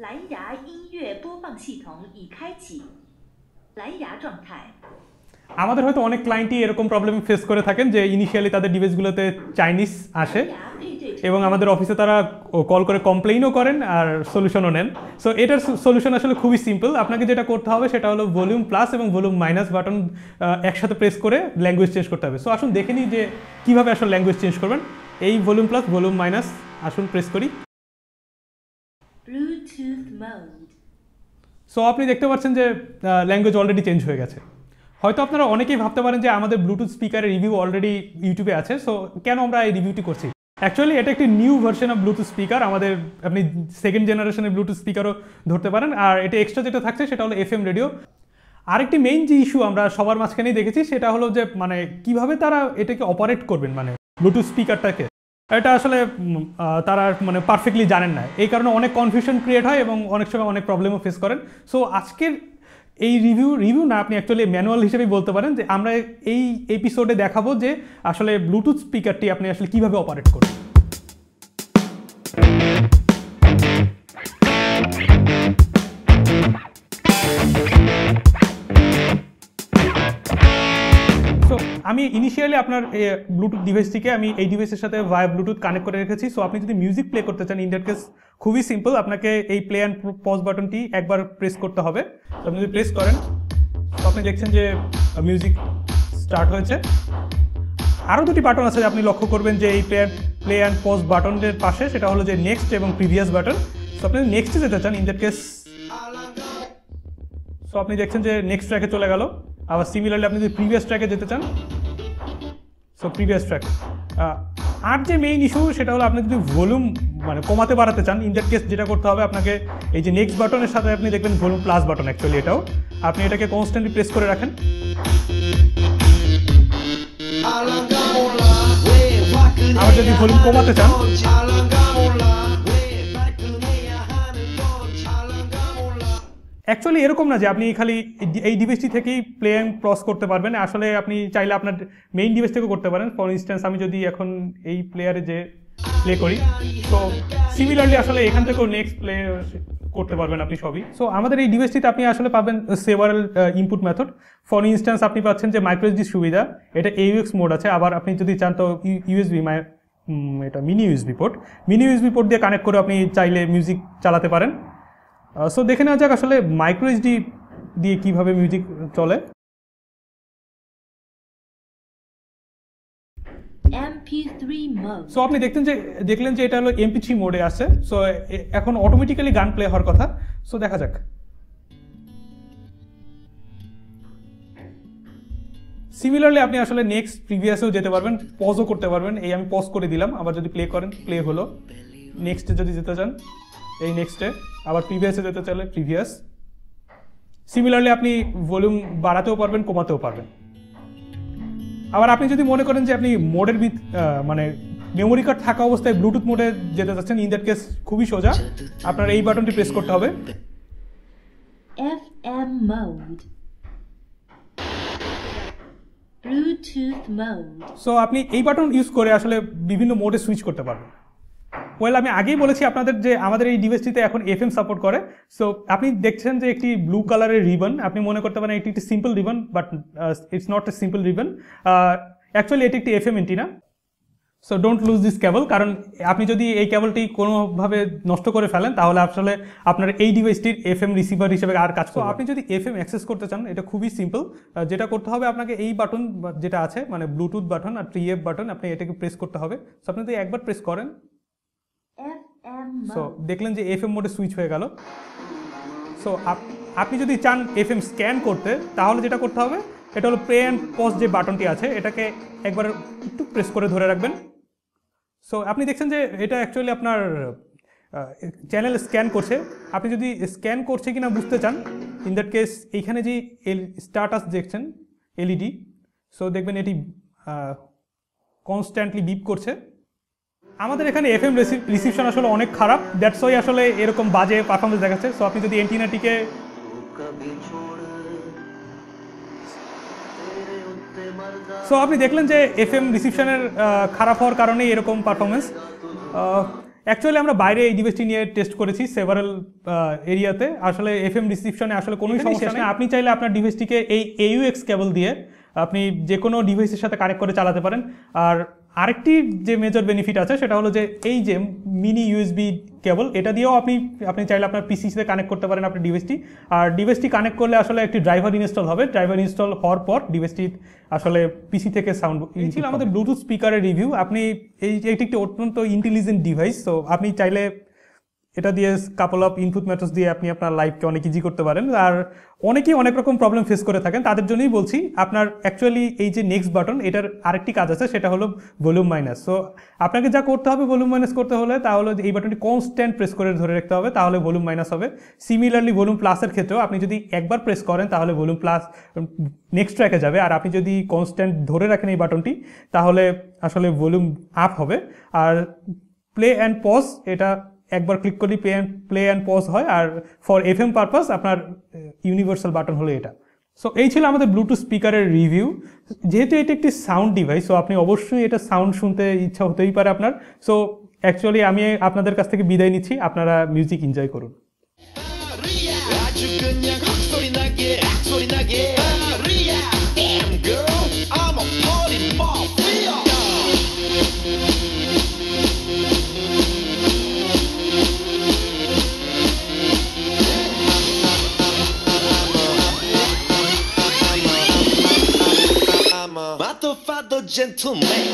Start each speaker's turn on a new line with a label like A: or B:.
A: 蓝牙音乐播放系统已开启，蓝牙状态。
B: আমাদের হয়তো অনেক ক্লায়েন্টই এরকম প্রবলেম ফেস করে থাকেন যে ইনিশিয়ালি তাদের ডিভাইসগুলোতে চাইনিজ আসে এবং আমাদের অফিসে তারা কল করে কমপ্লেইনও করেন আর সলিউশনও নেন। সো এটার সলিউশন আসলে খুবই সিম্পল। আপনাকে যেটা করতে হবে সেটা হলো ভলিউম প্লাস এবং ভলিউম মাইনাস বাটন একসাথে প্রেস করে ল্যাঙ্গুয়েজ চেঞ্জ করতে হবে। সো আসুন দেখে নিই যে কীভাবে আসলে ল্যাঙ্গুয়েজ চেঞ্জ করবেন। এই ভলিউম প্লাস ভলিউম মাইনাস আসুন প্রেস করি। সো আপনি দেখতে পাচ্ছেন যে ল্যাঙ্গুয়েজ অলরেডি চেঞ্জ হয়ে গেছে। হয়তো আপনারা অনেকেই ভাবতে পারেন যে আমাদের ব্লুটুথ স্পিকারের রিভিউ অলরেডি ইউটিউবে আছে, সো কেন আমরা এই রিভিউটি করছি। অ্যাকচুয়ালি এটা একটি new version of Bluetooth speaker. আমাদের আপনি সেকেন্ড জেনারেশনের ব্লুটুথ স্পিকারও ধরতে পারেন। আর এটা এক্সট্রা যেটা থাকছে সেটা হলো এফএম রেডিও। আরেকটি মেইন যে ইস্যু আমরা সবার মাঝখানেই দেখেছি সেটা হলো যে মানে কিভাবে তারা এটাকে অপারেট করবেন, মানে ব্লুটুথ স্পিকারটাকে এটা আসলে তারা মানে পারফেক্টলি জানেন না। এই কারণে অনেক কনফিউশন ক্রিয়েট হয় এবং অনেক সময় অনেক প্রবলেমও ফেস করেন। সো আজকের এই রিভিউ না, আপনি অ্যাকচুয়ালি ম্যানুয়াল হিসেবেই বলতে পারেন যে আমরা এই এপিসোডে দেখাবো যে আসলে ব্লুটুথ স্পিকারটি আপনি আসলে কীভাবে অপারেট করবেন। সো আমি ইনিশিয়ালি আপনার ব্লুটুথ ডিভাইসটিকে আমি এই ডিভাইসের সাথে ভায়া ব্লুটুথ কানেক্ট করে রেখেছি। সো আপনি যদি মিউজিক প্লে করতে চান, ইন দ্যাট কেস খুবই সিম্পল, আপনাকে এই প্লে অ্যান্ড পজ বাটনটি একবার প্রেস করতে হবে। আপনি যদি প্রেস করেন তো আপনি দেখছেন যে মিউজিক স্টার্ট হয়েছে। আরও দুটি বাটন আছে আপনি লক্ষ্য করবেন যে এই প্লে অ্যান্ড পজ বাটনের পাশে, সেটা হলো যে নেক্সট এবং প্রিভিয়াস বাটন। সো আপনি নেক্সটে যেতে চান, ইন দ্যাট কেস সো আপনি দেখছেন যে নেক্সট ট্র্যাকে চলে গেল। আবার সিমিলারলি আপনি যদি প্রিভিয়াস ট্র্যাকে যেতে চান, সো প্রিভিয়াস ট্র্যাক। আর যে মেইন ইস্যু সেটা হলো আপনি যদি ভলিউম মানে কমাতে বাড়াতে চান, ইন দ্যাট কেস যেটা করতে হবে আপনাকে এই যে নেক্সট বাটনের সাথে আপনি দেখবেন ভলিউম প্লাস বাটন, অ্যাকচুয়ালি এটাও আপনি এটাকে কনস্ট্যান্টলি প্রেস করে রাখেন। আবার যদি ভলিউম কমাতে চান, অ্যাকচুয়ালি এরকম না যে আপনি খালি এই ডিভাইসটি থেকেই প্লে অ্যান্ড পজ করতে পারবেন। আসলে আপনি চাইলে আপনার মেইন ডিভাইস থেকেও করতে পারেন। ফর ইনস্ট্যান্স আমি যদি এখন এই প্লেয়ারে যে প্লে করি, তো সিমিলারলি আসলে এখান থেকেও নেক্সট প্লে করতে পারবেন আপনি সবই। সো আমাদের এই ডিভাইসটিতে আপনি আসলে পাবেন several input method. For instance আপনি পাচ্ছেন যে মাইক্রো এসডি সুবিধা, এটা AUX মোড আছে। আবার আপনি যদি চান তো ইউএসবি এটা মিনি ইউএসবি পোর্ট দিয়ে কানেক্ট করে আপনি চাইলে মিউজিক চালাতে পারেন। সো দেখে নেওয়া যাক আসলে মাইক্রো এসডি দিয়ে কীভাবে মিউজিক চলে। সো আপনি দেখলেন যে এটা হলো MP3 মোডে আছে। সো এখন অটোমেটিক্যালি গান প্লে হওয়ার কথা। সো দেখা যাক। সিমিলারলি আপনি আসলে নেক্সট প্রিভিয়াসেও যেতে পারবেন, পজও করতে পারবেন। এই আমি পজ করে দিলাম, আবার যদি প্লে করেন প্লে হলো। নেক্সটে যদি যেতে চান এই নেক্সটে, আবার প্রিভিয়াসে যেতে চাইলে প্রিভিয়াস। সিমিলারলি আপনি ভলিউম বাড়াতেও পারবেন, কমাতেও পারবেন। আবার আপনি যদি মনে করেন যে আপনি মোডের মানে মেমোরি কার্ড থাকা অবস্থায় ব্লুটুথ মোডে যেতে চাচ্ছেন, ইন দ্যাট কেস খুবই সোজা, আপনার এই বাটনটি প্রেস করতে হবে।
A: FM mode, Bluetooth mode।
B: So আপনি এই বাটন ইউজ করে আসলে বিভিন্ন মোডে সুইচ করতে পারবেন। ওয়েল, আমি আগেই বলেছি আপনাদের যে আমাদের এই ডিভাইসটিতে এখন FM সাপোর্ট করে। সো আপনি দেখছেন যে একটি ব্লু কালারের রিবন, আপনি মনে করতে পারেন এটি একটি simple ribbon, but it's not a simple ribbon. Actually এটি একটি FM antenna. So don't lose this cable, কারণ আপনি যদি এই কেবলটি কোনোভাবে নষ্ট করে ফেলেন তাহলে আসলে আপনার এই ডিভাইসটির FM রিসিভার হিসেবে আর কাজ করবে। আপনি যদি FM অ্যাক্সেস করতে চান, এটা খুবই সিম্পল। যেটা করতে হবে আপনাকে এই বাটন যেটা আছে মানে ব্লুটুথ বাটন আর 3F বাটন, আপনি এটাকে প্রেস করতে হবে। সো আপনি যদি একবার প্রেস করেন, সো দেখলেন যে FM মোডে সুইচ হয়ে গেল। সো আপনি যদি চান FM স্ক্যান করতে, তাহলে যেটা করতে হবে এটা হলো প্লে অ্যান্ড পজ যে বাটনটি আছে, এটাকে একবার একটু প্রেস করে ধরে রাখবেন। সো আপনি দেখছেন যে এটা অ্যাকচুয়ালি আপনার চ্যানেল স্ক্যান করছে। আপনি যদি স্ক্যান করছে কিনা বুঝতে চান, ইন দ্যাট কেস এইখানে যে স্ট্যাটাস দেখছেন LED, সো দেখবেন এটি কনস্ট্যান্টলি বিপ করছে। আমাদের এখানে FM রিসিপশন আসলে অনেক খারাপ, দ্যাটস ওয়াই আসলে এরকম বাজে পারফরমেন্স দেখাচ্ছে। সো আপনি যদি অ্যান্টিনাটিকে আপনি দেখলেন যে FM রিসিপশনের খারাপ হওয়ার কারণেই এরকম পারফরমেন্স। অ্যাকচুয়ালি আমরা বাইরে এই ডিভাইসটি নিয়ে টেস্ট করেছি সেভারাল এরিয়াতে, আসলে এফএম রিসিপশনে আসলে কোনো সমস্যা নেই। আপনি চাইলে আপনার ডিভাইসটিকে এই AUX কেবল দিয়ে আপনি যে কোনো ডিভাইসের সাথে কানেক্ট করে চালাতে পারেন। আর আরেকটি যে মেজর বেনিফিট আছে সেটা হলো যে এই যে মিনি USB কেবল, এটা দিয়েও আপনি চাইলে আপনার পিসির সাথে কানেক্ট করতে পারেন আপনার ডিভাইসটি। আর ডিভাইসটি কানেক্ট করলে আসলে একটি ড্রাইভার ইনস্টল হবে, ড্রাইভার ইনস্টল হওয়ার পর ডিভাইসটি আসলে পিসি থেকে সাউন্ড। এই ছিল আমাদের ব্লুটুথ স্পিকারের রিভিউ। এটি একটি অত্যন্ত ইন্টেলিজেন্ট ডিভাইস, তো আপনি চাইলে এটা দিয়ে কাপল অফ ইনপুট মেথডস দিয়ে আপনি আপনার লাইফকে অনেক ইজি করতে পারেন। আর অনেকেই অনেক রকম প্রবলেম ফেস করে থাকেন, তাদের জন্যই বলছি আপনার অ্যাকচুয়ালি এই যে নেক্সট বাটন, এটার আরেকটি কাজ আছে, সেটা হলো ভলিউম মাইনাস। সো আপনাকে যা করতে হবে ভলিউম মাইনাস করতে হলে, তাহলে এই বাটনটি কনস্ট্যান্ট প্রেস করে ধরে রাখতে হবে, তাহলে ভলিউম মাইনাস হবে। সিমিলারলি ভলিউম প্লাসের ক্ষেত্রেও আপনি যদি একবার প্রেস করেন তাহলে ভলিউম প্লাস নেক্সট ট্র্যাকে যাবে, আর আপনি যদি কনস্ট্যান্ট ধরে রাখেন এই বাটনটি তাহলে আসলে ভলিউম আপ হবে। আর প্লে অ্যান্ড পজ, এটা একবার ক্লিক করলে প্লে অ্যান্ড পজ হয়। আর ফর FM পারপাস আপনার ইউনিভার্সাল বাটন হলো এটা। সো এই ছিল আমাদের ব্লুটুথ স্পিকারের রিভিউ। যেহেতু এটা একটি সাউন্ড ডিভাইস, সো আপনি অবশ্যই এটা সাউন্ড শুনতে ইচ্ছা হতেই পারে আপনার। সো অ্যাকচুয়ালি আমি আপনাদের কাছ থেকে বিদায় নিচ্ছি, আপনারা মিউজিক এনজয় করুন।
C: 아주 그냥 헛소리 나게 악소리 나게 아리야 damn girl I'm a party mafia I'm a motherfucker gentleman